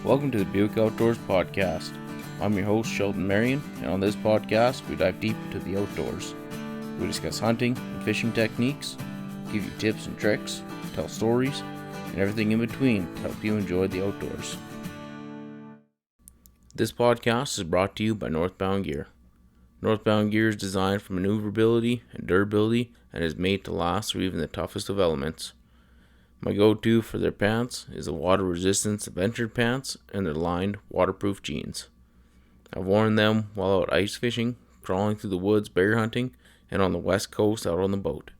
Welcome to the Buick Outdoors Podcast. I'm your host, Sheldon, and on this podcast, we dive deep into the outdoors. We discuss hunting and fishing techniques, give you tips and tricks, tell stories, and everything in between to help you enjoy the outdoors. This podcast is brought to you by Northbound Gear. Northbound Gear is designed for maneuverability and durability and is made to last through even the toughest of elements. My go-to for their pants is the water resistance adventure pants and their lined waterproof jeans. I've worn them while out ice fishing, crawling through the woods bear hunting, and on the west coast out on the boat.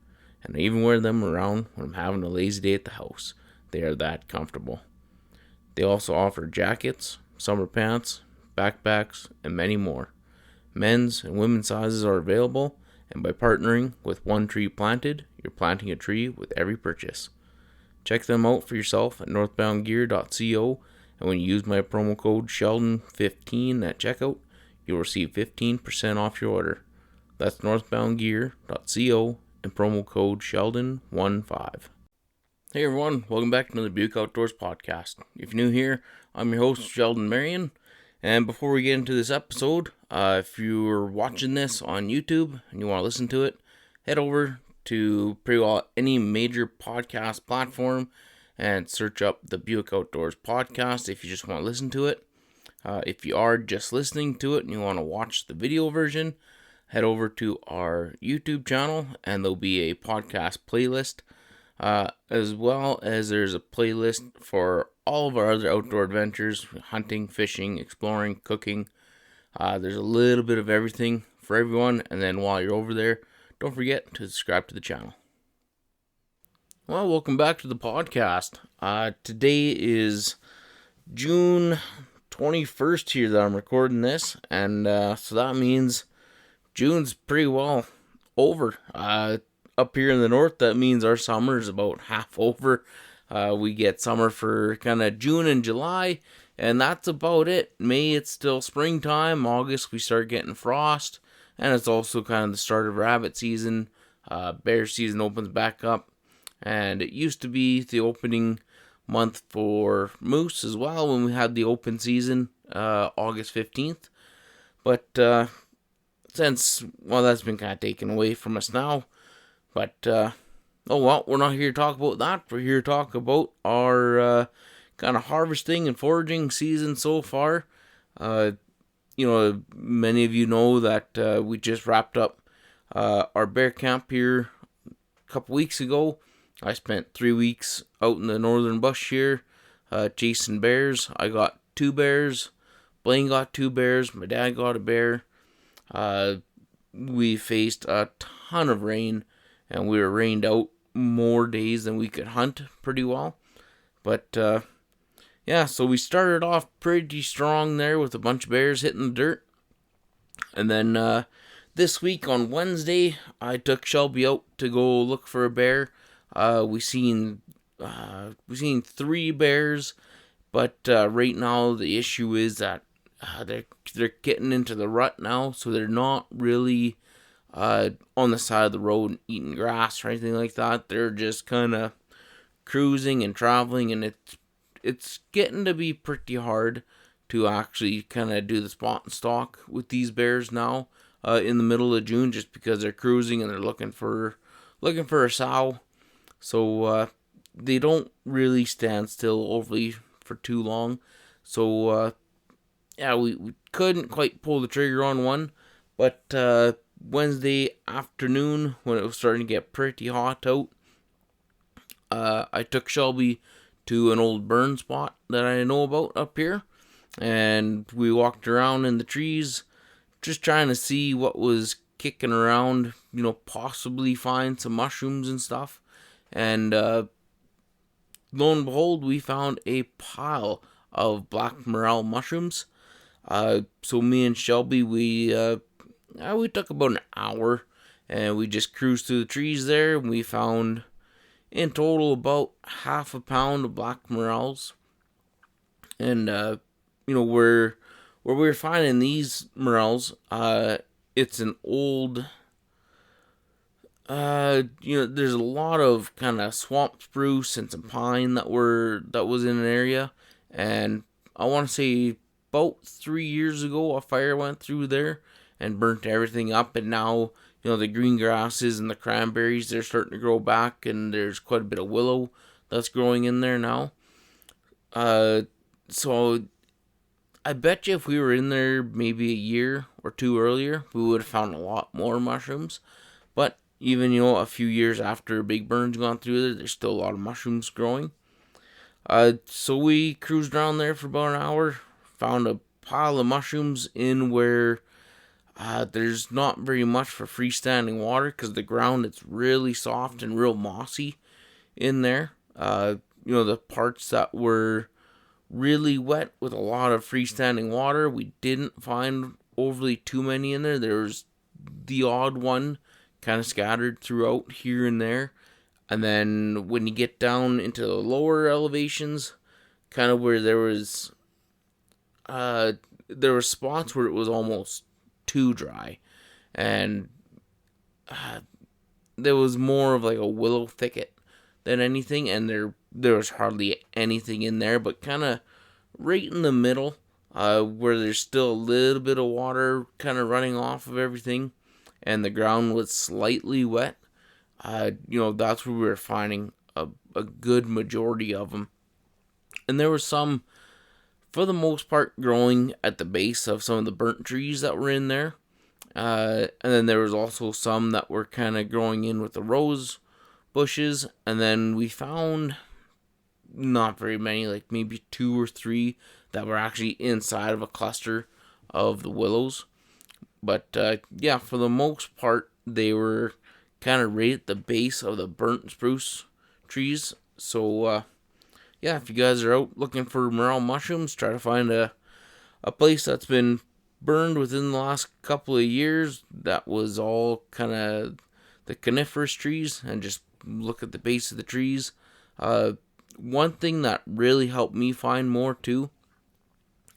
And I even wear them around when I'm having a lazy day at the house. They are that comfortable. They also offer jackets, summer pants, backpacks, and many more. Men's and women's sizes are available, and by partnering with One Tree Planted, you're planting a tree with every purchase. Check them out for yourself at northboundgear.co, and when you use my promo code Sheldon15 at checkout, you'll receive 15% off your order. That's northboundgear.co and promo code Sheldon15. Hey everyone, welcome back to another Buick Outdoors Podcast. If you're new here, I'm your host Sheldon, and before we get into this episode, if you're watching this on YouTube and you want to listen to it, head over to pretty well any major podcast platform and search up the Buick Outdoors Podcast if you just want to listen to it. If you are just listening to it and you want to watch the video version, head over to our YouTube channel and there'll be a podcast playlist, as well as there's a playlist for all of our other outdoor adventures: hunting, fishing, exploring, cooking. There's a little bit of everything for everyone, and then while you're over there, don't forget to subscribe to the channel. Well, welcome back to the podcast. Today is June 21st here that I'm recording this, and so that means June's pretty well over. Up here in the north, that means our summer is about half over. We get summer for kind of June and July, and that's about it. May, it's still springtime. August, we start getting frost. And it's also kind of the start of rabbit season. Bear season opens back up. And it used to be the opening month for moose as well when we had the open season, August 15th. But since, well, that's been kind of taken away from us now. But, oh well, we're not here to talk about that. We're here to talk about our kind of harvesting and foraging season so far. Many of you know that we just wrapped up our bear camp here a couple weeks ago. I spent 3 weeks out in the northern bush here chasing bears. I got 2 bears. Blaine got 2 bears. My dad got a bear. We faced a ton of rain, and we were rained out more days than we could hunt pretty well. But yeah, so we started off pretty strong there with a bunch of bears hitting the dirt. And then this week on Wednesday, I took Shelby out to go look for a bear. We seen 3 bears, but right now the issue is that they're getting into the rut now, so they're not really on the side of the road eating grass or anything like that. They're just kind of cruising and traveling, and it's getting to be pretty hard to actually kind of do the spot and stalk with these bears now in the middle of June, just because they're cruising and they're looking for a sow. So they don't really stand still overly for too long. So yeah, we couldn't quite pull the trigger on one, but Wednesday afternoon, when it was starting to get pretty hot out, I took Shelby to an old burn spot that I know about up here, and we walked around in the trees just trying to see what was kicking around, possibly find some mushrooms and stuff. And lo and behold, we found a pile of black Morel mushrooms. So me and Shelby, we took about an hour, and we just cruised through the trees there, and we found in total about half a pound of black Morels. And where we're finding these Morels, it's an old there's a lot of kind of swamp spruce and some pine that was in an area, and I want to say about 3 years ago, a fire went through there and burnt everything up. And now, the green grasses and the cranberries, they're starting to grow back. And there's quite a bit of willow that's growing in there now. So I bet you if we were in there maybe a year or two earlier, we would have found a lot more mushrooms. But even, a few years after a big burn's gone through there, there's still a lot of mushrooms growing. So we cruised around there for about an hour, found a pile of mushrooms in where there's not very much for freestanding water because the ground, it's really soft and real mossy in there. The parts that were really wet with a lot of freestanding water, we didn't find overly too many in there. There was the odd one kind of scattered throughout here and there. And then when you get down into the lower elevations, kind of where there were spots where it was almost too dry. And there was more of like a willow thicket than anything. And there was hardly anything in there, but kind of right in the middle, where there's still a little bit of water kind of running off of everything. And the ground was slightly wet. That's where we were finding a good majority of them. And there were some, for the most part, growing at the base of some of the burnt trees that were in there. And then there was also some that were kind of growing in with the rose bushes. And then we found not very many, like maybe 2 or 3 that were actually inside of a cluster of the willows. But for the most part, they were kind of right at the base of the burnt spruce trees. So, if you guys are out looking for morel mushrooms, try to find a place that's been burned within the last couple of years that was all kind of the coniferous trees, and just look at the base of the trees. One thing that really helped me find more too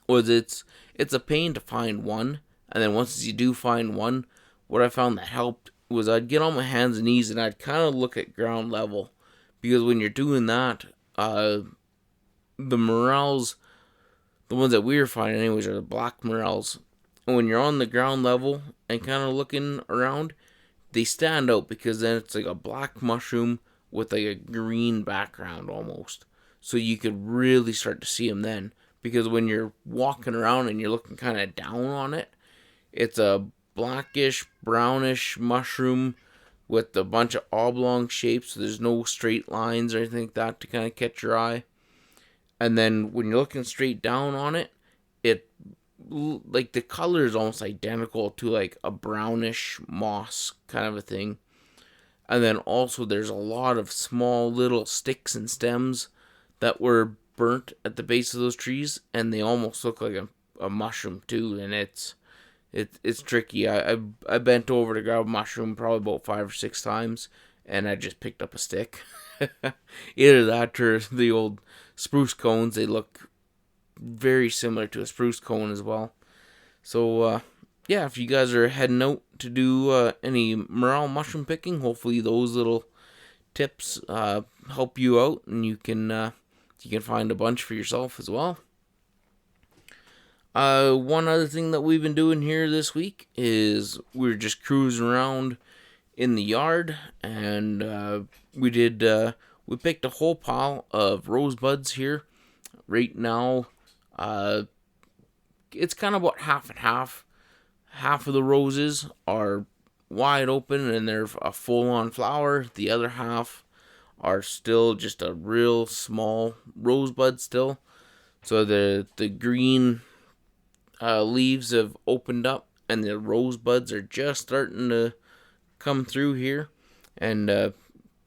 was it's a pain to find one, and then once you do find one, what I found that helped was I'd get on my hands and knees and I'd kind of look at ground level, because when you're doing that, the morels, the ones that we were finding anyways, are the black morels. And when you're on the ground level and kind of looking around, they stand out because then it's like a black mushroom with like a green background almost. So you could really start to see them then. Because when you're walking around and you're looking kind of down on it, it's a blackish, brownish mushroom with a bunch of oblong shapes. So there's no straight lines or anything like that to kind of catch your eye. And then when you're looking straight down on it, like the color is almost identical to like a brownish moss kind of a thing. And then also there's a lot of small little sticks and stems that were burnt at the base of those trees, and they almost look like a mushroom too. And it's tricky. I bent over to grab a mushroom probably about 5 or 6 times, and I just picked up a stick. Either that or the old spruce cones. They look very similar to a spruce cone as well. So if you guys are heading out to do any morel mushroom picking, hopefully those little tips help you out, and you can find a bunch for yourself as well. One other thing that we've been doing here this week is we're just cruising around in the yard, and we picked a whole pile of rosebuds here. Right now, it's kind of about half and half. Half of the roses are wide open and they're a full-on flower. The other half are still just a real small rosebud still. So the green leaves have opened up and the rosebuds are just starting to come through here. And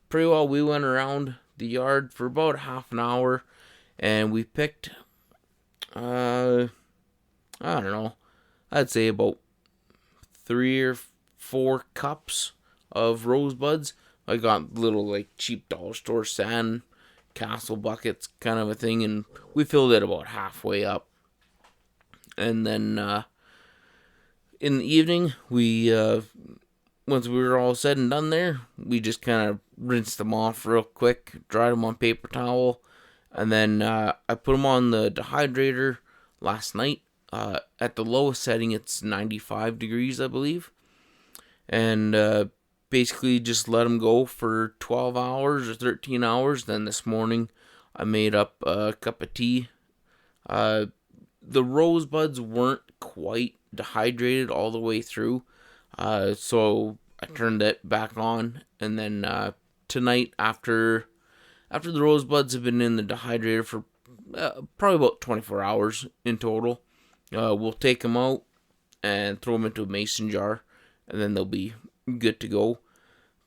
pretty well we went around the yard for about half an hour, and we picked I don't know, I'd say about 3 or 4 cups of rosebuds. I got little like cheap dollar store sand castle buckets kind of a thing, and we filled it about halfway up. And then in the evening, we once we were all said and done there, we just kind of rinsed them off real quick, dried them on paper towel, and then I put them on the dehydrator last night. At the lowest setting, it's 95 degrees, I believe. And basically just let them go for 12 hours or 13 hours. Then this morning, I made up a cup of tea. The rosebuds weren't quite dehydrated all the way through. So I turned it back on. And then tonight, after the rosebuds have been in the dehydrator for probably about 24 hours in total, we'll take them out and throw them into a mason jar, and then they'll be good to go.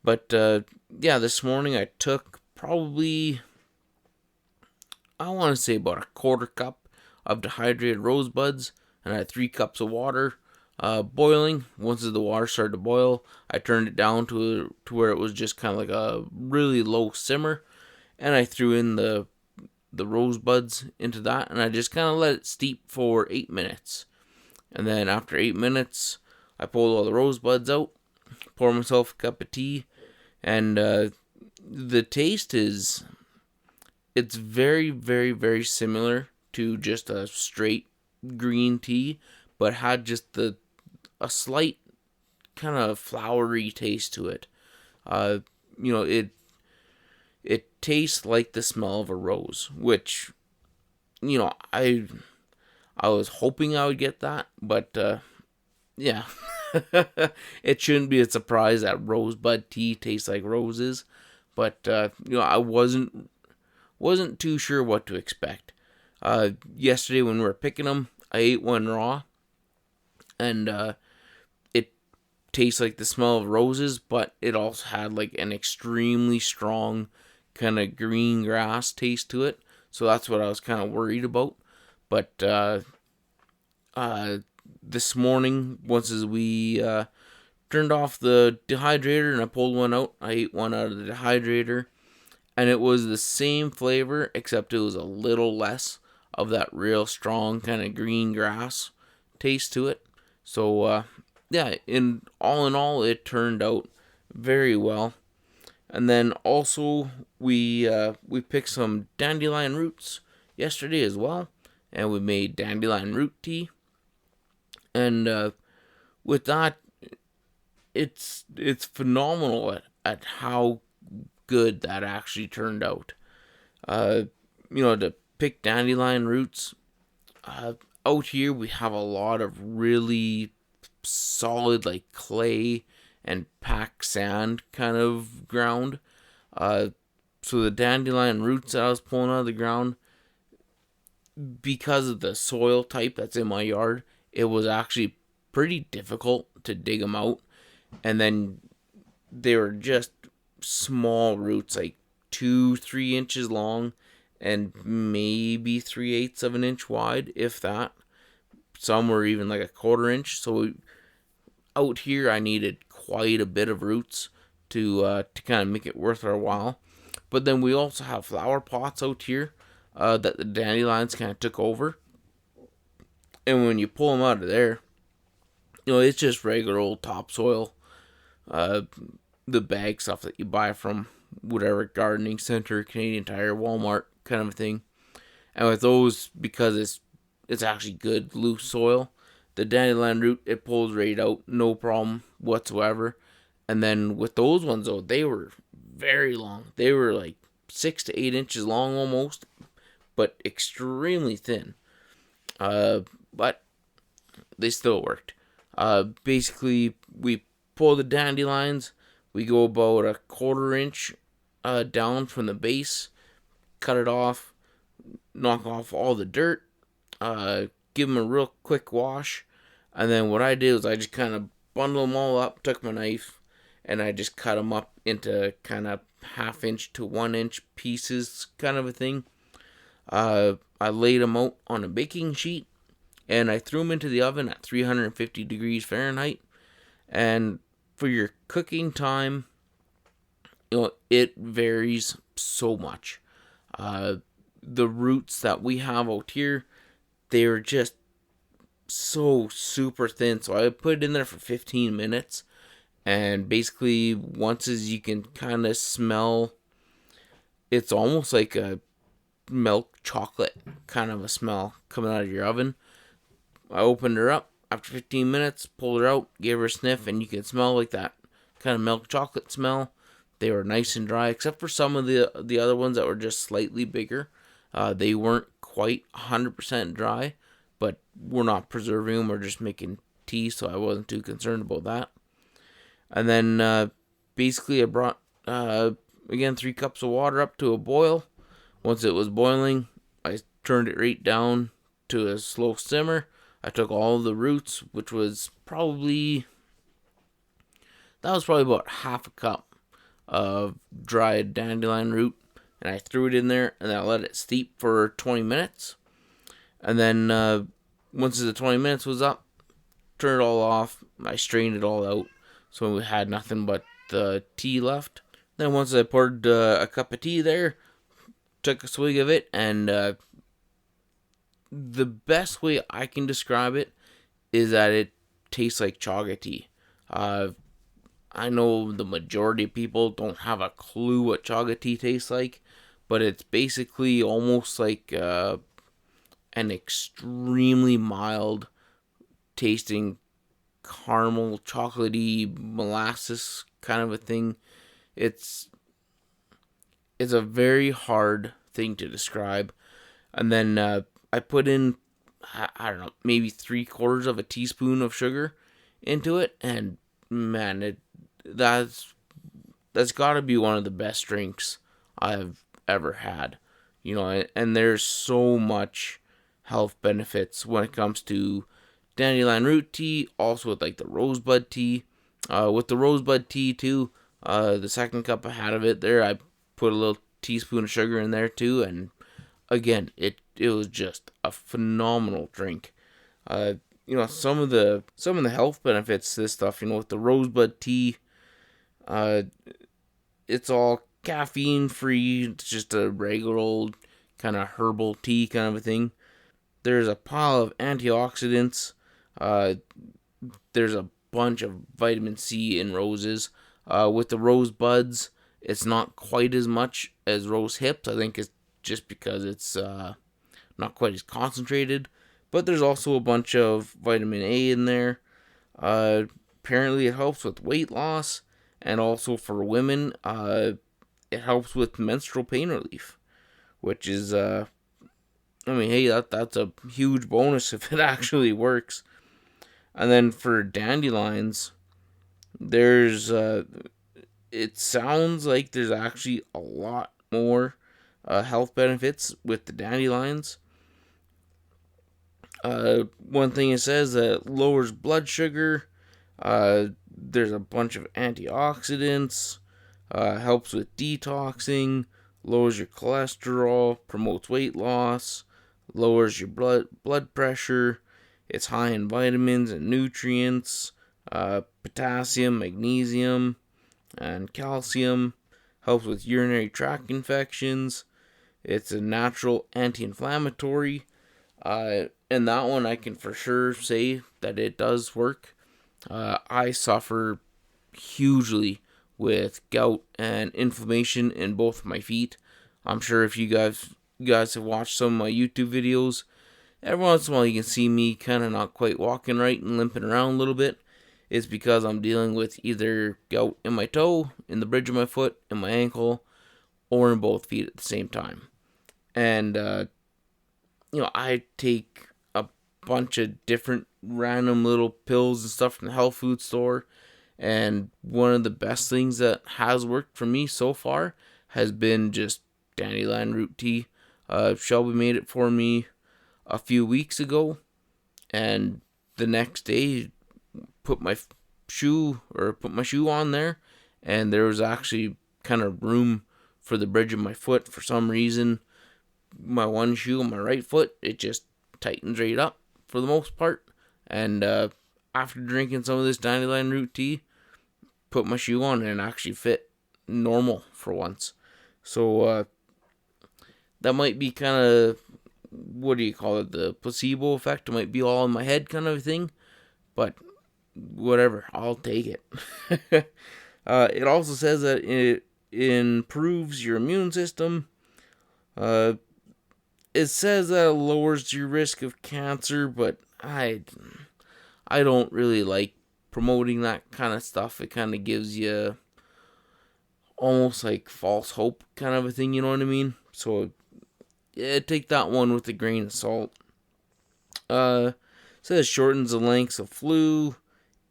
But yeah, this morning I took probably, I want to say about a quarter cup of dehydrated rosebuds, and I had 3 cups of water boiling. Once the water started to boil, I turned it down to where it was just kind of like a really low simmer, and I threw in the rosebuds into that, and I just kind of let it steep for 8 minutes. And then after 8 minutes, I pulled all the rosebuds out, poured myself a cup of tea, and the taste it's very, very, very similar to just a straight green tea, but had just a slight kind of flowery taste to it. It tastes like the smell of a rose, which, I was hoping I would get that, but yeah. It shouldn't be a surprise that rosebud tea tastes like roses, but I wasn't too sure what to expect. Yesterday when we were picking them, I ate one raw, and it tastes like the smell of roses, but it also had like an extremely strong kind of green grass taste to it. So that's what I was kind of worried about. But this morning, once as we turned off the dehydrator and I pulled one out, I ate one out of the dehydrator, and it was the same flavor, except it was a little less of that real strong kind of green grass taste to it. So yeah, in all, it turned out very well. And then also we picked some dandelion roots yesterday as well, and we made dandelion root tea. And with that, it's phenomenal at how good that actually turned out. To pick dandelion roots, out here we have a lot of really solid like clay and packed sand kind of ground. So the dandelion roots that I was pulling out of the ground, because of the soil type that's in my yard, it was actually pretty difficult to dig them out. And then they were just small roots, like 2-3 inches long and maybe 3/8 of an inch wide, if that. Some were even like a 1/4 inch. So out here I needed quite a bit of roots to kind of make it worth our while. But then we also have flower pots out here that the dandelions kind of took over. And when you pull them out of there, it's just regular old topsoil. The bag stuff that you buy from whatever gardening center, Canadian Tire, Walmart kind of thing. And with those, because it's actually good loose soil, the dandelion root, it pulls right out, no problem whatsoever. And then with those ones though, they were very long. They were like 6 to 8 inches long almost, but extremely thin. But they still worked. Basically, we pull the dandelions. We go about a 1/4 inch down from the base, cut it off, knock off all the dirt, give them a real quick wash, and then what I did was I just kind of bundled them all up, took my knife, and I just cut them up into kind of 1/2 inch to 1 inch pieces, kind of a thing. I laid them out on a baking sheet, and I threw them into the oven at 350 degrees Fahrenheit. And for your cooking time, it varies so much. The roots that we have out here, they're just so super thin. So I put it in there for 15 minutes. And basically, once as you can kind of smell, it's almost like milk chocolate kind of a smell coming out of your oven. I opened her up after 15 minutes, pulled her out, gave her a sniff, and you can smell like that kind of milk chocolate smell. They were nice and dry, except for some of the other ones that were just slightly bigger. They weren't quite 100% dry, but we're not preserving them. We're just making tea, so I wasn't too concerned about that. And then basically I brought, again, 3 cups of water up to a boil. Once it was boiling, I turned it right down to a slow simmer. I took all the roots, which was probably about half a cup of dried dandelion root, and I threw it in there, and I let it steep for 20 minutes. And then once the 20 minutes was up, turned it all off. I strained it all out, so we had nothing but the tea left. Then once I poured a cup of tea there, took a swig of it, and the best way I can describe it is that it tastes like chaga tea. I know the majority of people don't have a clue what chaga tea tastes like, but it's basically almost like an extremely mild tasting caramel, chocolatey molasses kind of a thing. It's a very hard thing to describe. And then I put in, I don't know, maybe 3/4 of a teaspoon of sugar into it, and man, that's got to be one of the best drinks I've ever had. You know, and there's so much health benefits when it comes to dandelion root tea, also with like the rosebud tea. With the rosebud tea too, the second cup I had of it there, I put a little teaspoon of sugar in there too, and again, it was just a phenomenal drink. You know, some of the health benefits to this stuff, you know, with the rosebud tea, it's all caffeine free. It's just a regular old kind of herbal tea kind of a thing. There's a pile of antioxidants. There's a bunch of vitamin C in roses. With the rose buds, it's not quite as much as rose hips. I think it's just because it's not quite as concentrated. But there's also a bunch of vitamin A in there. Apparently it helps with weight loss, and also for women, it helps with menstrual pain relief, which is, I mean, hey, that's a huge bonus if it actually works. And then for dandelions, there's, it sounds like there's actually a lot more health benefits with the dandelions. One thing it says that it lowers blood sugar. There's a bunch of antioxidants. Helps with detoxing. Lowers your cholesterol. Promotes weight loss. Lowers your blood pressure. It's high in vitamins and nutrients. Potassium, magnesium, and calcium. Helps with urinary tract infections. It's a natural anti-inflammatory. And that one I can for sure say that it does work. I suffer hugely with gout and inflammation in both of my feet. I'm sure if you guys have watched some of my YouTube videos, every once in a while you can see me kind of not quite walking right and limping around a little bit. It's because I'm dealing with either gout in my toe, in the bridge of my foot, in my ankle, or in both feet at the same time. And, you know, I take a bunch of different random little pills and stuff from the health food store. And one of the best things that has worked for me so far has been just dandelion root tea. Shelby made it for me a few weeks ago. And the next day, put my shoe on there. And there was actually kind of room for the bridge of my foot for some reason. My one shoe on my right foot, it just tightens right up for the most part. And after drinking some of this dandelion root tea, put my shoe on and it actually fit normal for once. So that might be kind of, what do you call it, the placebo effect. It might be all in my head kind of a thing, but whatever, I'll take it. It also says that it improves your immune system. it says that it lowers your risk of cancer, but I don't really like promoting that kind of stuff. It kind of gives you almost like false hope kind of a thing, you know what I mean? So yeah, take that one with a grain of salt. Uh, says shortens the lengths of flu,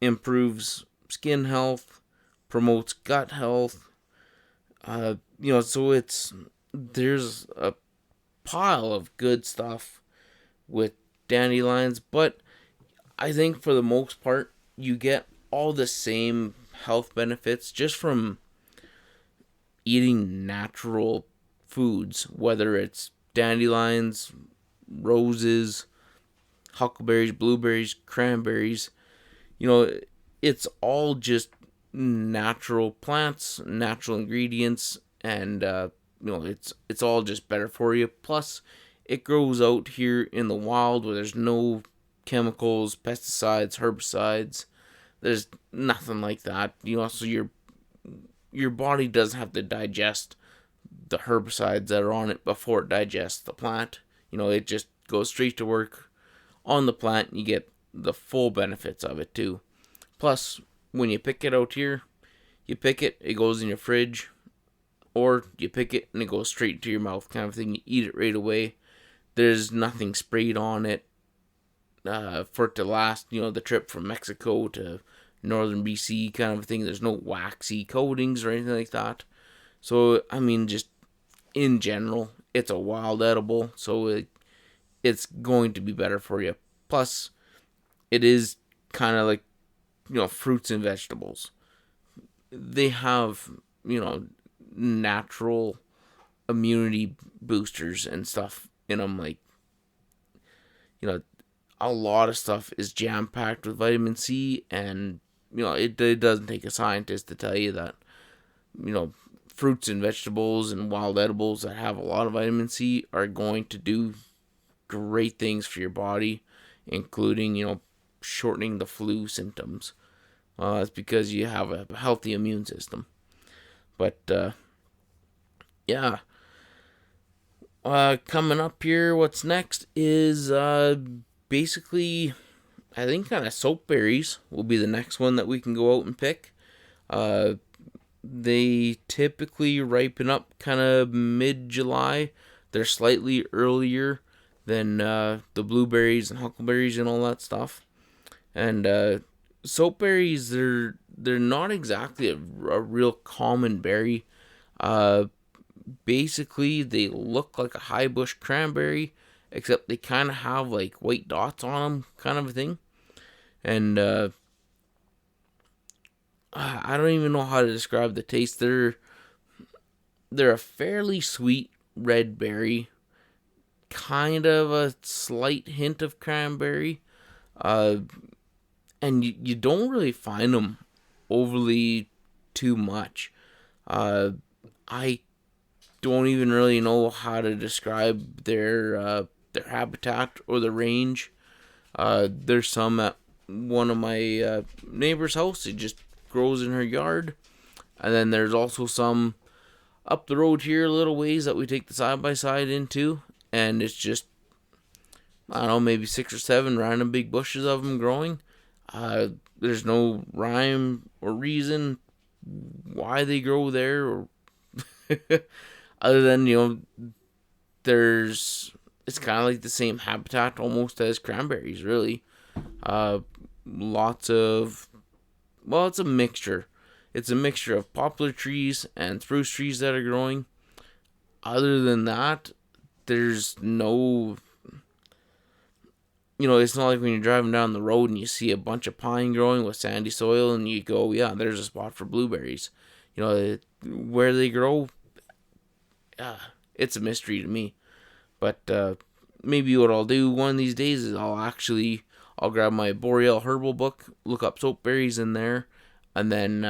improves skin health, promotes gut health. So there's a pile of good stuff with dandelions, but I think for the most part, you get all the same health benefits just from eating natural foods, whether it's dandelions, roses, huckleberries, blueberries, cranberries. You know, it's all just natural plants, natural ingredients, and it's all just better for you. Plus, it grows out here in the wild where there's no chemicals, pesticides, herbicides. There's nothing like that. So your body doesn't have to digest the herbicides that are on it before it digests the plant. It just goes straight to work on the plant, and you get the full benefits of it too. Plus, when you pick it out here, you pick it, it goes in your fridge, or you pick it and it goes straight to your mouth kind of thing. You eat it right away. There's nothing sprayed on it for it to last, the trip from Mexico to northern BC kind of thing. There's no waxy coatings or anything like that. So, just in general, it's a wild edible, so it's going to be better for you. Plus, it is kind of like, fruits and vegetables. They have, natural immunity boosters and stuff in them. Like, a lot of stuff is jam-packed with vitamin C, and, it doesn't take a scientist to tell you that, fruits and vegetables and wild edibles that have a lot of vitamin C are going to do great things for your body, including, shortening the flu symptoms. It's because you have a healthy immune system. But, yeah. Coming up here, what's next is basically, I think kind of soapberries will be the next one that we can go out and pick. They typically ripen up kind of mid-July. They're slightly earlier than the blueberries and huckleberries and all that stuff. And soapberries, they're not exactly a real common berry. Basically, they look like a high bush cranberry, except they kind of have like white dots on them, kind of a thing. And I don't even know how to describe the taste. They're a fairly sweet red berry, kind of a slight hint of cranberry, and you don't really find them overly too much. I don't even really know how to describe their habitat or the range. There's some at one of my neighbor's house. It just grows in her yard, and then there's also some up the road here a little ways that we take the side-by-side into, and it's just, I don't know, maybe 6 or 7 random big bushes of them growing. There's no rhyme or reason why they grow there, or other than, it's kind of like the same habitat almost as cranberries, really. It's a mixture. It's a mixture of poplar trees and spruce trees that are growing. Other than that, there's no, it's not like when you're driving down the road and you see a bunch of pine growing with sandy soil and you go, yeah, there's a spot for blueberries. Where they grow, it's a mystery to me. But maybe what I'll do one of these days is I'll grab my Morel herbal book, look up soapberries in there, and then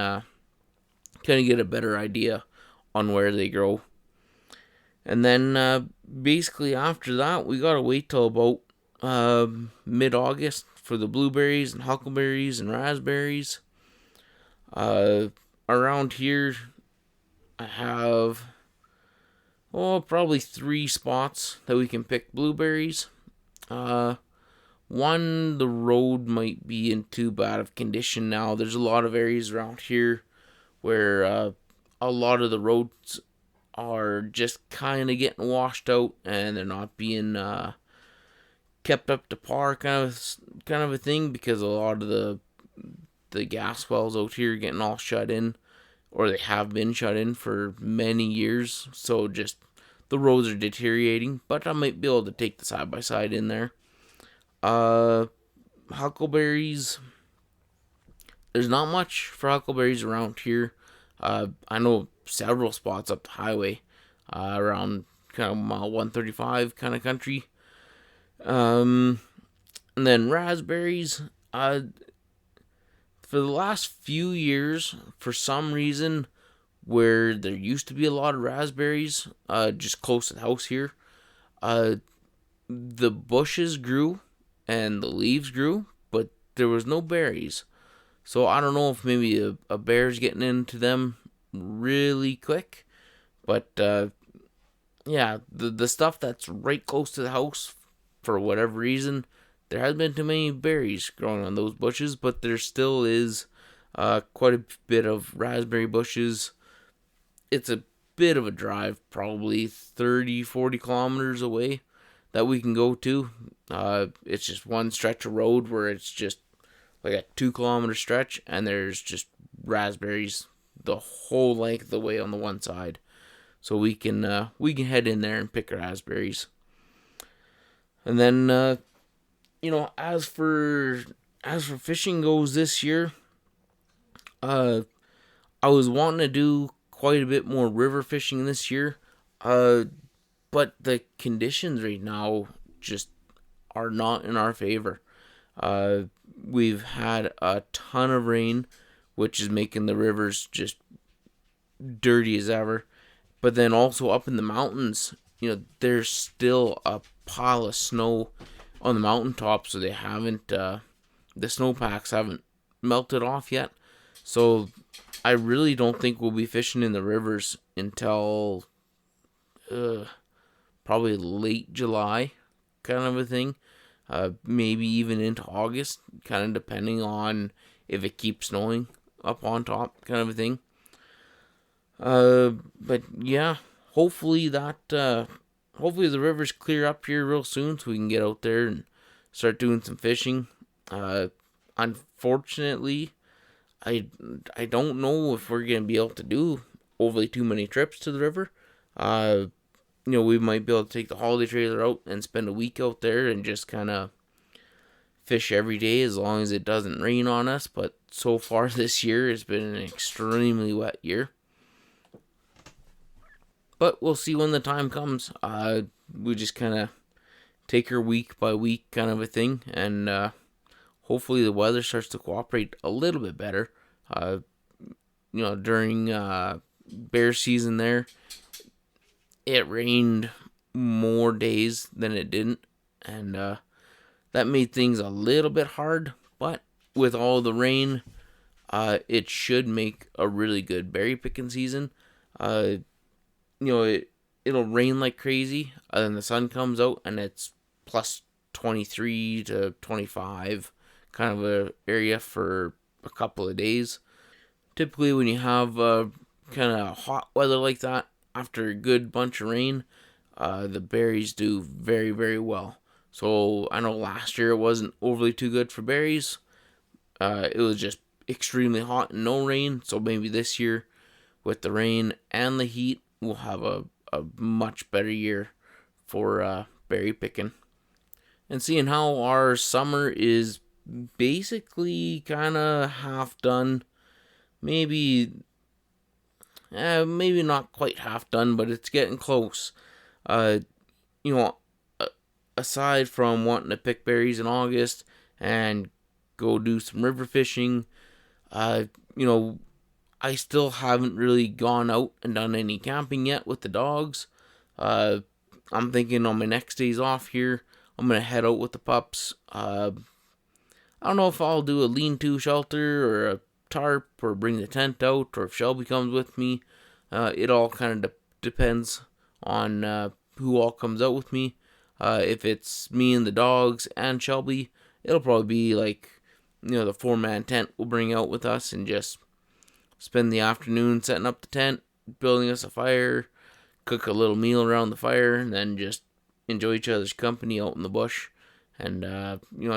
kind of get a better idea on where they grow. And then basically after that, we gotta wait till about mid-August for the blueberries and huckleberries and raspberries. Around here, I have probably 3 spots that we can pick blueberries. Uh, One, the road might be in too bad of condition now. There's a lot of areas around here where a lot of the roads are just kind of getting washed out and they're not being kept up to par, kind of a thing, because a lot of the gas wells out here are getting all shut in, or they have been shut in for many years. So just the roads are deteriorating. But I might be able to take the side by side in there. Uh, Huckleberries. There's not much for huckleberries around here. I know several spots up the highway, around kind of mile 135 kind of country. Um, and then raspberries. For the last few years, for some reason, where there used to be a lot of raspberries, just close to the house here, uh, the bushes grew and the leaves grew, but there was no berries. So I don't know if maybe a bear's getting into them really quick, but yeah, the stuff that's right close to the house, for whatever reason, there hasn't been too many berries growing on those bushes, but there still is quite a bit of raspberry bushes. It's a bit of a drive, probably 30, 40 kilometers away, that we can go to. It's just one stretch of road where it's just like a 2 kilometer stretch, and there's just raspberries the whole length of the way on the one side. So we can head in there and pick raspberries. And then as for fishing goes this year, I was wanting to do quite a bit more river fishing this year. But the conditions right now just are not in our favor. Uh, we've had a ton of rain, which is making the rivers just dirty as ever. But then also up in the mountains, there's still a pile of snow on the mountaintop, so they haven't, the snowpacks haven't melted off yet. So I really don't think we'll be fishing in the rivers until probably late July, kind of a thing. Maybe even into August, kind of depending on if it keeps snowing up on top, kind of a thing. But yeah, hopefully hopefully the rivers clear up here real soon so we can get out there and start doing some fishing. Unfortunately, I don't know if we're gonna be able to do overly too many trips to the river. We might be able to take the holiday trailer out and spend a week out there and just kind of fish every day as long as it doesn't rain on us. But so far this year, it's been an extremely wet year. But we'll see when the time comes. We just kind of take her week by week, kind of a thing, and hopefully the weather starts to cooperate a little bit better. During bear season there, it rained more days than it didn't, and that made things a little bit hard. But with all the rain, it should make a really good berry picking season. It'll rain like crazy, and then the sun comes out, and it's plus 23 to 25, kind of a area for a couple of days. Typically, when you have kind of hot weather like that, after a good bunch of rain, the berries do very, very well. So I know last year it wasn't overly too good for berries. It was just extremely hot and no rain. So maybe this year, with the rain and the heat, we'll have a much better year for berry picking. And seeing how our summer is basically kind of half done, maybe not quite half done, but it's getting close. Uh, you know, Aside from wanting to pick berries in August and go do some river fishing, uh, you know, I still haven't really gone out and done any camping yet with the dogs. I'm thinking on my next days off here, I'm gonna head out with the pups. I don't know if I'll do a lean-to shelter or a tarp or bring the tent out or if Shelby comes with me. It all kind of depends on who all comes out with me. If it's me and the dogs and Shelby, it'll probably be like, the 4-man tent we'll bring out with us and just spend the afternoon setting up the tent, building us a fire, cook a little meal around the fire, and then just enjoy each other's company out in the bush. And,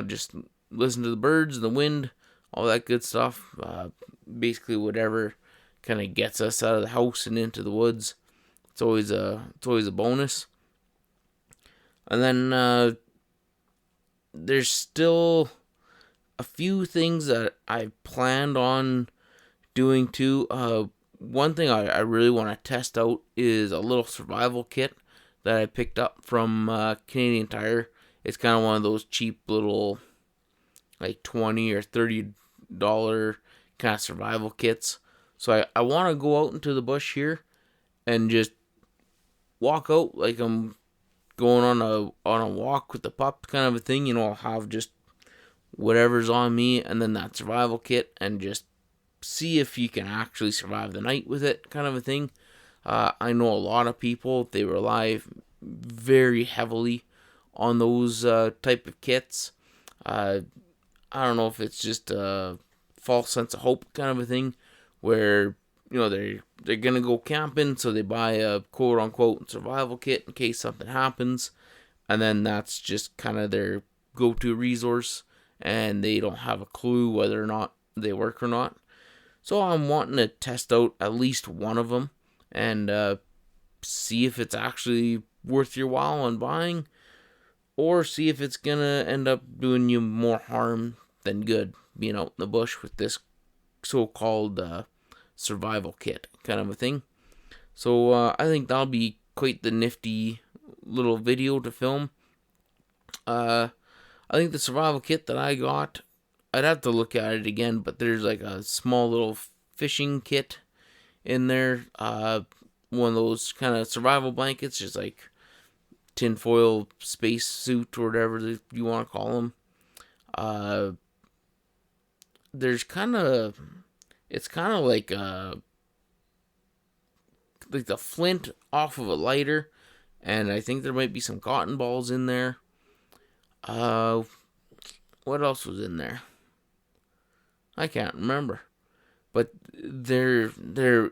just listen to the birds, the wind, all that good stuff. Basically, whatever kind of gets us out of the house and into the woods. It's always a bonus. And then there's still a few things that I planned on doing too. One thing I really want to test out is a little survival kit that I picked up from Canadian Tire. It's kind of one of those cheap little, like $20 or $30 kind of survival kits. So I want to go out into the bush here and just walk out like I'm going on a walk with the pup kind of a thing. I'll have just whatever's on me and then that survival kit and just see if you can actually survive the night with it kind of a thing. I know a lot of people, they rely very heavily on those type of kits. I don't know if it's just a false sense of hope kind of a thing where they're gonna go camping, so they buy a quote unquote survival kit in case something happens, and then that's just kind of their go-to resource, and they don't have a clue whether or not they work or not. So I'm wanting to test out at least one of them and see if it's actually worth your while on buying, or see if it's gonna end up doing you more harm than good being out in the bush with this so-called survival kit kind of a thing. So I think that'll be quite the nifty little video to film. I think the survival kit that I got, I'd have to look at it again, but there's like a small little fishing kit in there. One of those kind of survival blankets, just like tinfoil space suit or whatever you want to call them. There's it's kind of like the flint off of a lighter, and I think there might be some cotton balls in there. What else was in there? I can't remember, but there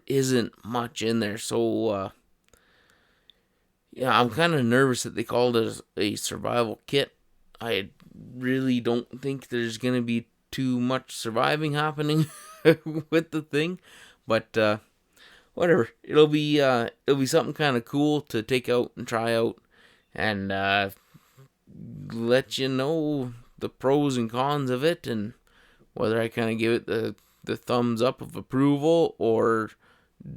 isn't much in there. So yeah, I'm kind of nervous that they called it a survival kit. I really don't think there's gonna be too much surviving happening with the thing, but whatever. It'll be something kind of cool to take out and try out, and let you know the pros and cons of it, and whether I kind of give it the thumbs up of approval, or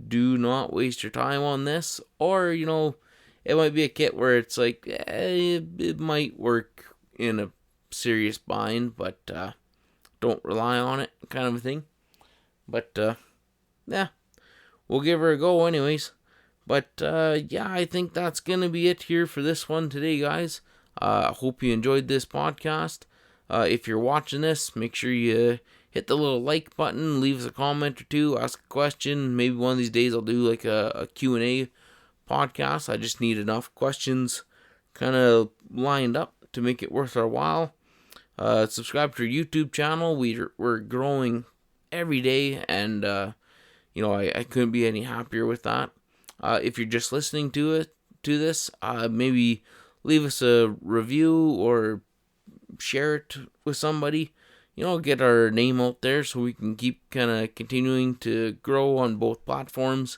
do not waste your time on this, or it might be a kit where it's like it might work in a serious bind, but don't rely on it kind of a thing. But yeah, we'll give her a go anyways. But yeah, I think that's gonna be it here for this one today, guys. I hope you enjoyed this podcast. If you're watching this, make sure you hit the little like button, leave us a comment or two, ask a question. Maybe one of these days I'll do like a Q&A podcast. I just need enough questions kind of lined up to make it worth our while. Subscribe to our YouTube channel. We're growing every day, and I couldn't be any happier with that. If you're just listening to this, maybe leave us a review or share it with somebody. Get our name out there so we can keep kind of continuing to grow on both platforms.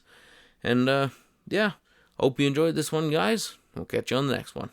And yeah, hope you enjoyed this one, guys. We'll catch you on the next one.